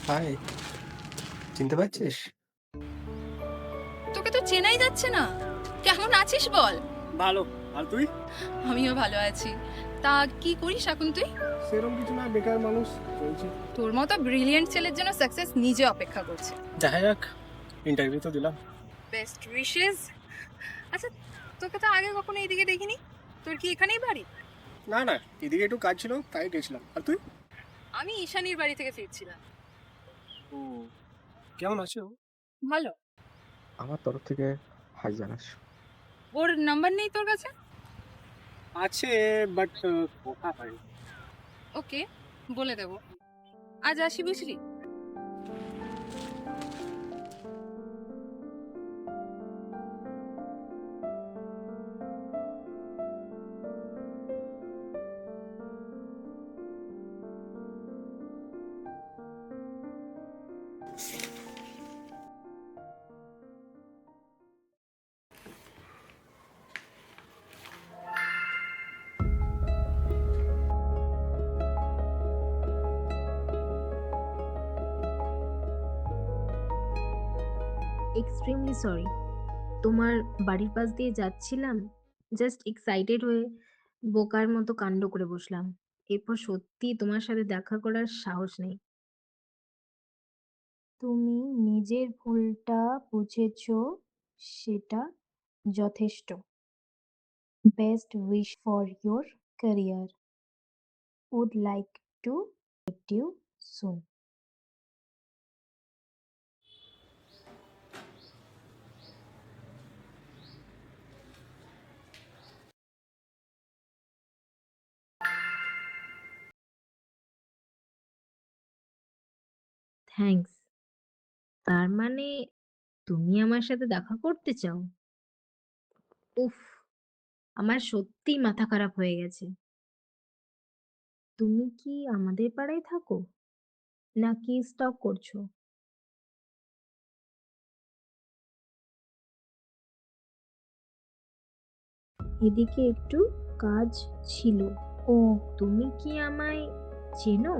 High, চিনতে পারছিস? তোকে তো চেনাই যাচ্ছে না। কেমন আছিস বল? ভালো। আর তুই? আমিও ভালো আছি। তা কি করিস এখন তুই? সেরকম কিছু না, বেকার মানুষ, চলছে। তোর মতো ব্রিলিয়েন্ট ছেলের জন্য সাকসেস নিজে অপেক্ষা করছে। দেখা যাক, ইন্টারভিউ তো দিলাম। Best wishes. আচ্ছা, তোকে তো আগে কখনো এইদিকে দেখিনি। তোর কি এখানেই বাড়ি? না না, এদিকে একটু কাজ ছিল তাই গেছিলাম। আর তুই? আমি ঈশানীর বাড়ি থেকে ফিরছিলাম। ও, কেমন আছো? ভালো। আমার তরফ থেকে হাই জানাস। ওর নাম্বার নেই তোর কাছে? আছে, বাট কথা হয়। ওকে, বলে দেবো। আজ আসি বুঝলি? Extremely sorry. তোমার বাড়ির পাশ দিয়ে যাচ্ছিলাম, জাস্ট এক্সাইটেড হয়ে বোকার মতো কাণ্ড করে বসলাম। এরপর সত্যি তোমার সাথে দেখা করার সাহস নেই। তুমি নিজের ভুলটা বুঝেছো, সেটা যথেষ্ট। Best wish for your career. Would like to meet you soon. Thanks. তার মানে তুমি আমার সাথে দেখা করতে চাও? উফ, আমার সত্যিই মাথা খারাপ হয়ে গেছে। তুমি কি আমাদের পাড়ায় থাকো, নাকি স্টক করছো? এদিকে একটু কাজ ছিল। ও, তুমি কি আমায় চেনো?